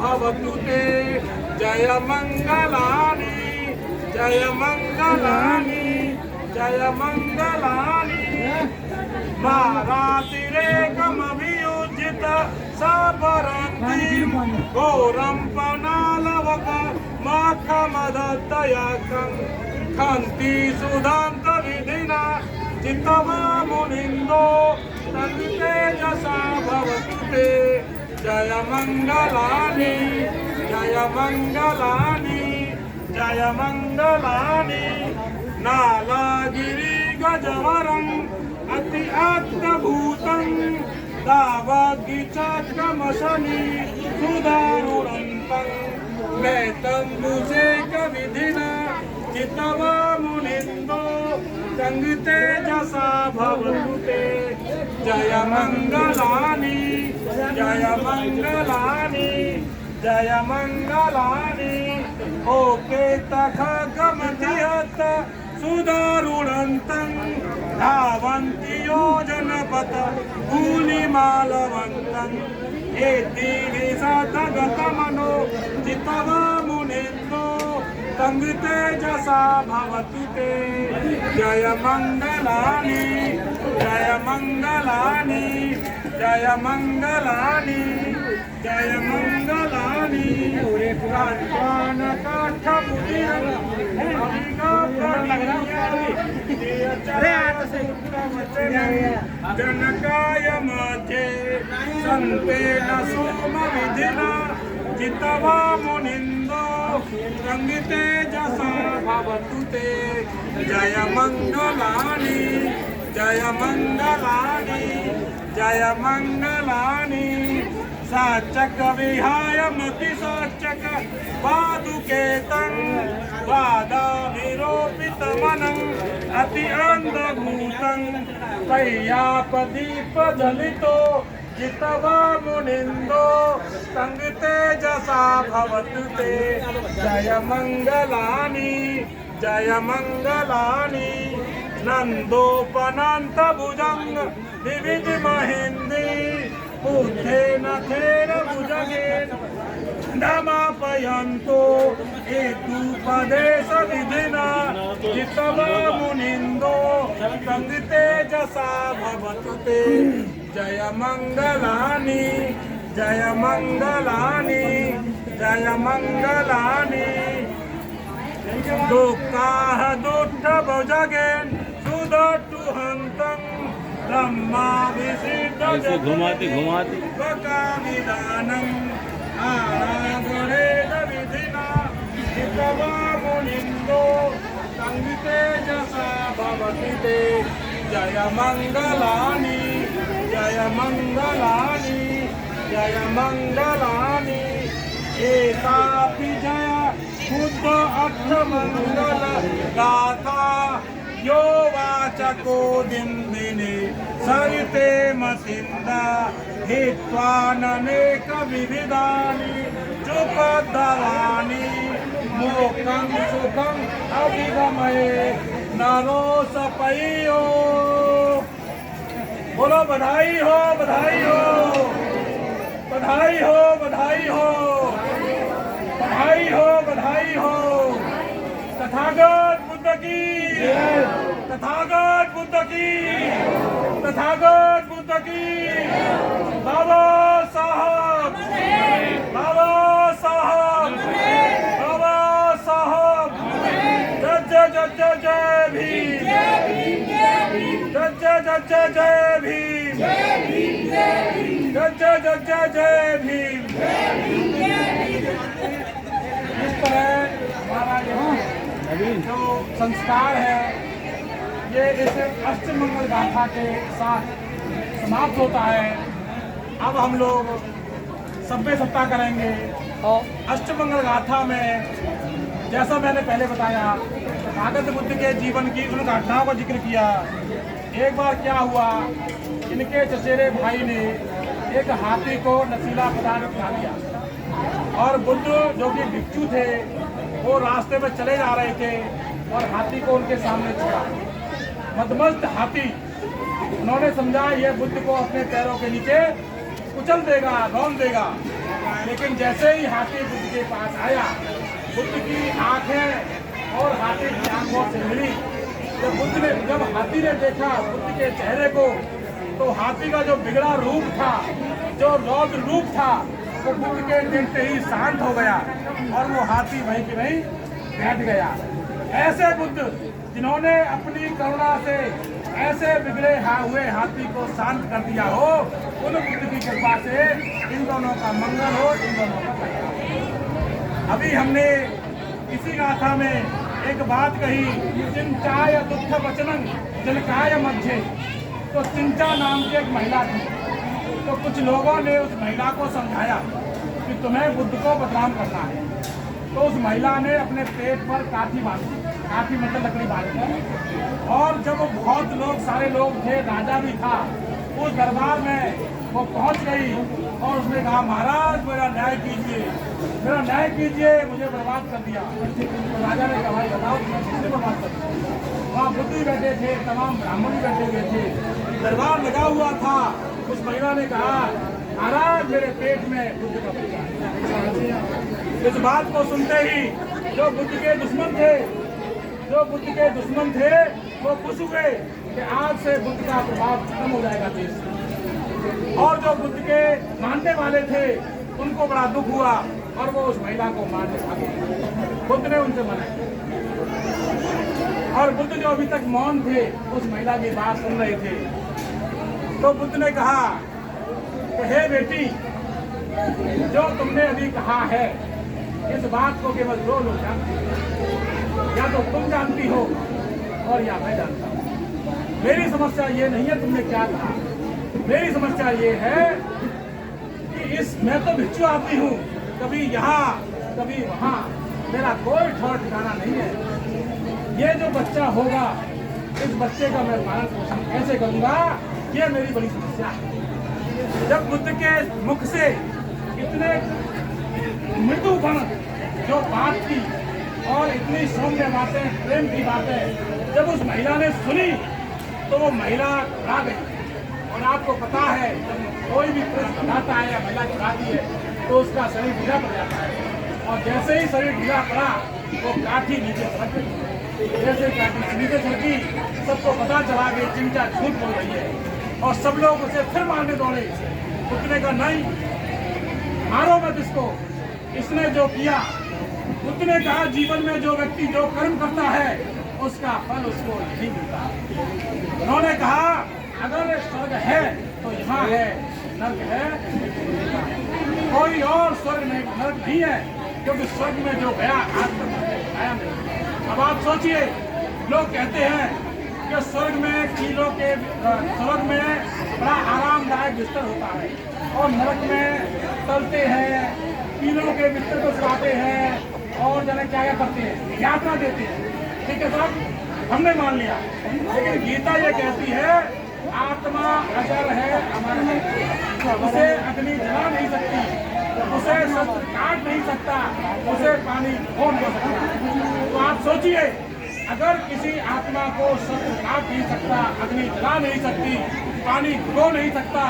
भवतु ते जय मंगलानि जय मंगलानि जय मंगलानि मारातिरेकमभियुज्यित सापरन्ति घोरं पनालवक माखमदत्तयकं खन्ति सुधान्तविधिना चित्तवा मुनिन्दो तन्तेजसा भवतु ते जय मंगलानि जय मंगलानि जय मंगलानि नालागिरि गजवरम् अति अद्भुतं दावाग्निचक्रमशनि सुदारुणन्तं मैतम्बुजेकविधिना चितवा मुनिन्दो तङ्गतेजसा भवतु ते जय मंगलानि जय मंगलानि जय मंगलानि ओके तखगमतिहत सुदारुणन्तं धावन्ति योजनपथ धूलिमालवन्तं एति विशतगतमनो चितवा मुनिन्दो तङ्गतेजसा भवतु ते जय मंगलानि जय मंगलानि जय मंगलानि जय मंगलानि जनकाय मध्ये संतेन सोमविधिना चितवा मुनिन्दो तङ्गतेजसा भवतु ते जय मंगलानि जय मंगलानि जय मंगलानि साचक विहाय मति साचक पादुकेतं वादाभिरोपितमनं अति अंधभूतं तय्यापदीपजलितो चितवा मुनिन्दो तङ्गतेजसा भवतु ते जय मंगलानि जय मंगलानि नन्दोपनन्तभुजं विविध महिन्दी बुद्धेन खेन भुजगेन नमापयन्तो हेतुपदेशविधिना चितवा मुनिन्दो तङ्गतेजसा भवतु ते जय मंगलानि जय मंगलानि जय मंगलानि दुःखाः दुष्टभुजगेन सुदट्टुहन्तं घुमाती बकाविदानम् आराधनेन विधिना चितवा मुनिन्दो तङ्गतेजसा भवतु ते जय मंगलानि जय मंगलानि जय मंगलानि एतापि जय बुद्ध अर्थमङ्गल गाथा यो वाचको दिन्दिने सरिते मसिन्दा हित्वा ननेक विविधानि चुपदलानि मोक्षं सुखं अभिगमये नरो सपयो बोलो बधाई हो बधाई हो बधाई हो बधाई हो बधाई हो बधाई हो तथागत बुद्ध की तथागत बुद्ध की तथागत बुद्ध की बाबा साहब बाबा साहब बाबा साहब जय जय जय जय भीम जय जय जय जय भीम जय जय जय जय भीम। इस तरह हमारा जो संस्कार है ये इस अष्टमंगल गाथा के साथ समाप्त होता है। अब हम लोग सभ्य सत्ता करेंगे और अष्टमंगल गाथा में जैसा मैंने पहले बताया तथागत बुद्ध के जीवन की उन घटनाओं का जिक्र किया। एक बार क्या हुआ, इनके चचेरे भाई ने एक हाथी को नशीला पदार्थ खिला दिया और बुद्ध जो कि भिक्षु थे वो रास्ते में चले जा रहे थे और हाथी को उनके सामने छोड़ा। मदमस्त हाथी, उन्होंने समझा यह बुद्ध को अपने पैरों के नीचे कुचल देगा, रौंद देगा। लेकिन जैसे ही हाथी बुद्ध के पास आया, बुद्ध की आंखें और हाथी की आंखों से मिली। जब हाथी ने देखा बुद्ध के चेहरे को, तो हाथी का जो बिगड़ा रूप था, जो रौद्र रूप था, वो बुद्ध के देखते ही शांत हो गया और वो हाथी वहीं की वहीं बैठ गया। ऐसे बुद्ध जिन्होंने अपनी करुणा से ऐसे बिगड़े हुए हाथी को शांत कर दिया हो, उन बुद्ध की कृपा से इन दोनों का मंगल हो, इन दोनों का कल्याण। अभी हमने इसी गाथा में एक बात कही, चिंचाय दुख वचनं जनकाय मध्य। तो चिंचा नाम की एक महिला थी, तो कुछ लोगों ने उस महिला को समझाया कि तुम्हें बुद्ध को बदनाम करना है। तो उस महिला ने अपने पेट पर काठी बांधी, काठी मतलब लकड़ी बांधकर, और जब बहुत लोग, सारे लोग थे, राजा भी था, उस दरबार में वो पहुंच गई और उसने कहा, महाराज मेरा न्याय कीजिए, मेरा न्याय कीजिए, मुझे बर्बाद कर दिया। तो राजा ने कहा, भाई बताओ तुम्हें किसने बर्बाद कर दिया? वहाँ बुद्ध बैठे थे, तमाम ब्राह्मण बैठे हुए थे, दरबार लगा हुआ था। उस महिला ने कहा, महाराज मेरे पेट में बुद्ध का बच्चा है। इस बात को सुनते ही जो बुद्ध के दुश्मन थे, वो खुश हुए कि आज से बुद्ध का प्रभाव खत्म हो जाएगा देश से। और जो बुद्ध के मानने वाले थे, उनको बड़ा दुख हुआ और वो उस महिला को मारने भागे। बुद्ध ने उनसे मना किया और बुद्ध जो अभी तक मौन थे, उस महिला की बात सुन रहे थे। तो बुद्ध ने कहा कि हे बेटी, जो तुमने अभी कहा है, इस बात को केवल दो लोग जानते हैं, या तो तुम जानती हो और या मैं जानता हूँ। मेरी समस्या ये नहीं है तुमने क्या कहा, मेरी समस्या ये है कि मैं तो भिक्षु आदमी हूँ, कभी यहाँ कभी वहाँ, मेरा कोई ठौर ठिकाना नहीं है। ये जो बच्चा होगा, इस बच्चे का मैं पालन पोषण कैसे करूँगा, ये मेरी बड़ी समस्या है। जब बुद्ध के मुख से इतने मृदुपन जो बात थी और इतनी सौम्य बातें, प्रेम की बातें जब उस महिला ने सुनी, तो वो महिला घबरा गई। और आपको पता है, जब कोई भी पुरुष घबराता है या महिला घबराती है, तो उसका शरीर ढीला पड़ जाता है। और जैसे ही शरीर ढीला पड़ा, वो काठी नीचे सरक गई। जैसे काठी नीचे सरकी, सबको पता चला कि चिंचा झूठ बोल रही है और सब लोग उसे फिर मारने दौड़े। बुद्ध का नहीं, मारो मत इसको, इसने जो किया। बुद्ध ने कहा, जीवन में जो व्यक्ति जो कर्म करता है, उसका फल उसको नहीं मिलता। उन्होंने कहा, अगर स्वर्ग है तो यहाँ है, नर्क है कोई और स्वर्ग नहीं, नर्क नहीं है, क्योंकि स्वर्ग में जो गया आज तक आया नहीं। अब आप सोचिए, लोग कहते हैं कि स्वर्ग में बड़ा आरामदायक बिस्तर होता है और नरक में तलते हैं, कीलों के बिस्तर को सुलाते हैं और जाने क्या क्या करते हैं, यात्रा देते हैं। ठीक है साहब, हमने मान लिया, लेकिन गीता ये कहती है, आत्मा अजर है, अमर है, उसे अग्नि जला नहीं सकती, उसे शस्त्र काट नहीं सकता, उसे पानी खो नहीं सकता। तो आप सोचिए, अगर किसी आत्मा को शस्त्र काट नहीं सकता, अग्नि जला नहीं सकती, पानी खो नहीं सकता,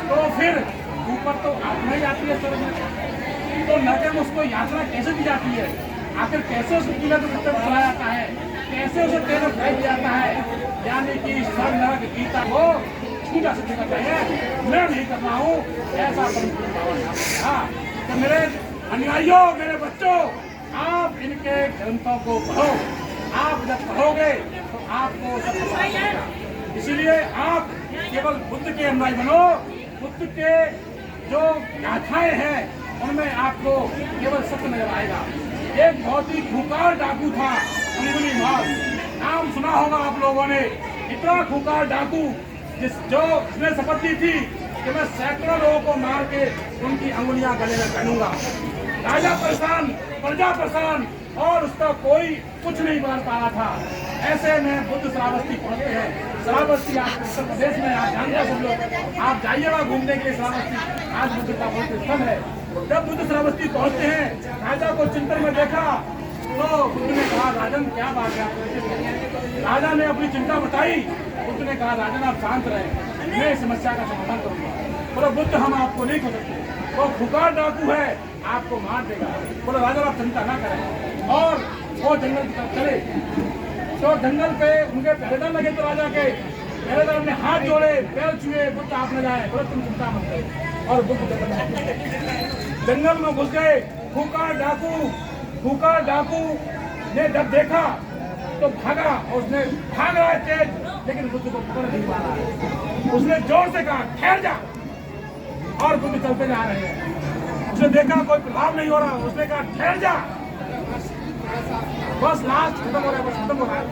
तो फिर ऊपर तो आत्मा ही आती है स्वर्ग में। तो नरक में उसको यात्रा कैसे दी जाती है? आखिर कैसे उसको किले को चलाया जाता है, कैसे उसे तेल में फ्राई किया जाता है? यानी कि स्वर्ग नरक गीता को छूटा से देखना चाहिए। मैं नहीं कर रहा हूँ ऐसा। हाँ, तो मेरे अनुयायियों, मेरे बच्चों, आप इनके ग्रंथों को पढ़ो। आप जब पढ़ोगे तो आपको सब पता चलेगा। इसीलिए आप केवल बुद्ध के अनुयायी बनो। बुद्ध के जो गाथाएं हैं, उनमें आपको केवल सत्य नजर आएगा। एक बहुत ही खूंखार डाकू था, अंगुलीमाल, नाम सुना होगा आप लोगों ने। इतना खूंखार डाकू जिसने शपथ ली थी कि मैं सैकड़ों लोगों को मार के उनकी अंगुलियां गले में पहनूंगा। राजा परेशान, प्रजा परेशान, और उसका कोई कुछ नहीं बन पा रहा था। ऐसे में बुद्ध श्रावस्ती पहुंचते हैं। श्रावस्ती आज उत्तर प्रदेश में, आप जानते हैं सब लोग, आप जाइएगा घूमने के लिए श्रावस्ती, आज बुद्ध का बहुत स्थल है। जब बुद्ध श्रावस्ती पहुंचते हैं, राजा को चिंतन में देखा तो बुद्ध ने कहा, राजन क्या बात है? राजा ने अपनी चिंता बताई। बुद्ध ने कहा, राजन आप शांत रहे, मैं इस समस्या का समाधान करूंगा। बोलो बुद्ध, हम आपको नहीं खो सकते। वो खुकार डाकू है, आपको मार देगा। बोले राजा आप चिंता ना करें। और वो जंगल की तरफ चले। तो जंगल पे उनके पहरेदार लगे तो राजा के पहरेदार ने हाथ जोड़े, पैर छुए, बुद्ध आप न जाए। बोले तुम चिंता मत करो। और बुद्ध जंगल में घुस गए। खुकार डाकू ने जब देखा तो भागा। और उसने भाग रहा है तेज, लेकिन बुद्ध को पकड़ नहीं पा रहा है। उसने जोर से कहा ठहर जा। और बुद्ध चलते जा रहे हैं। उसने देखा कोई प्रभाव नहीं हो रहा, उसने कहा ठहर जा। बस लास्ट खत्म हो रहा है, बस खत्म हो रहा है,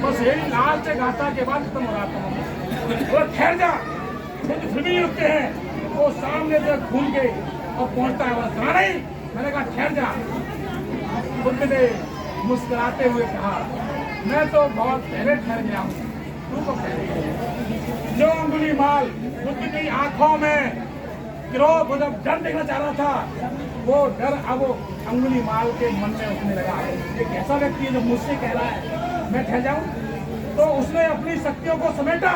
बस यही लास्ट गाथा के बाद खत्म हो रहा है। तो ठहर जा। बुद्ध फिर भी रुकते हैं। वो सामने से घूम के और पहुंचता है। बोला नहीं, मैंने कहा ठहर जा। बुद्ध ने मुस्कुराते हुए कहा मैं तो बहुत पहले ठहर गया हूँ, तू कब ठहरेगा। जो अंगुलीमाल बुद्ध की आंखों में क्रोध, जब डर देखना चाह रहा था, वो डर अब अंगुलीमाल के मन में उठने लगा। एक ऐसा व्यक्ति है जो मुझसे कह रहा है मैं ठहर जाऊं। तो उसने अपनी शक्तियों को समेटा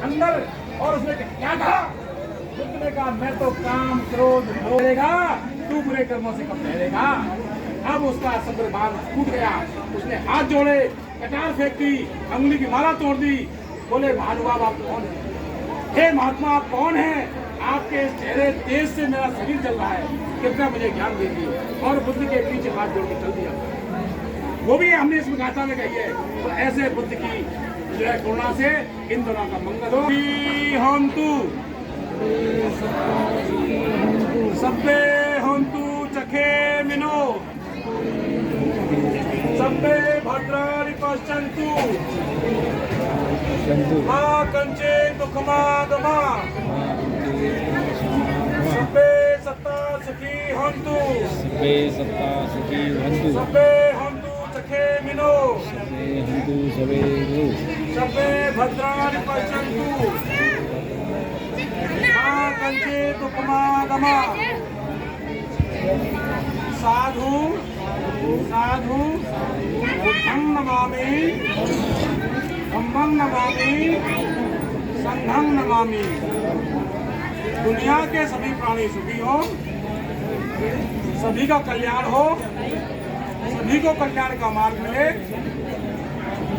अंदर और उसने क्या कहा। बुद्ध ने कहा मैं तो काम क्रोध करेगा, तू बुरे कर्मों से कब ठहरेगा। अब उसका सब्र बांध टूट गया। उसने हाथ जोड़े, कटार फेंक दी, अंगुली की माला तोड़ दी। बोले महानुभाव आप कौन है? हे महात्मा आप कौन है? आपके चेहरे तेज से मेरा शरीर चल रहा है, कृपया मुझे ज्ञान दीजिए। और बुद्ध के पीछे हाथ जोड़ के चल दिया। वो भी हमने इस गाथा में कही है। तो ऐसे बुद्ध की जो है करुणा से इन दोनों का मंगल हो। हंतु सब्बे हंतु चखे मिनो सब्बे भद्राणि पश्यन्तु मा कंचे दुःखमागमा सब्बे सत्ता सुखी हन्तु सब्बे हन्तु चखे मिनो सब्बे भद्राणि पश्यन्तु मा कंचे दुःखमागमा। साधु साधु बुद्धं नमामि, धम्मं नमामि, संघं नमामि। दुनिया के सभी प्राणी सुखी हो, सभी का कल्याण हो, सभी को कल्याण का मार्ग मिले,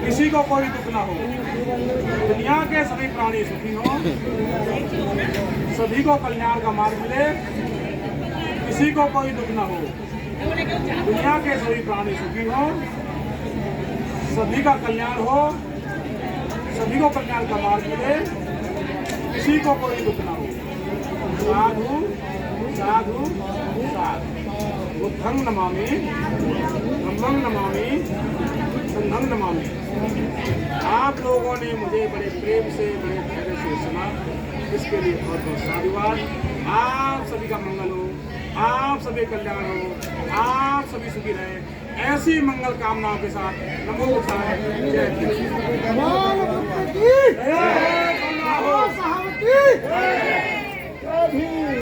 किसी को कोई दुख ना हो। दुनिया के सभी प्राणी सुखी हो, सभी को कल्याण का मार्ग मिले, किसी को कोई दुख ना हो। दुनिया के सभी प्राणी सुखी हो, सभी का कल्याण हो, सभी को कल्याण का मार्ग मिले, किसी को कोई दुख ना हो। साधु साधु साधु बुद्धं नमामि, धम्मं नमामि, संघं नमामि। आप लोगों ने मुझे बड़े प्रेम से, बड़े धैर्य से सुना, इसके लिए बहुत बहुत साधुवाद। आप सभी का मंगल हो, आप सभी कल्याण हो, आप सभी सुखी रहे। ऐसी मंगल कामनाओं के साथ नमो बुद्धाय, जय।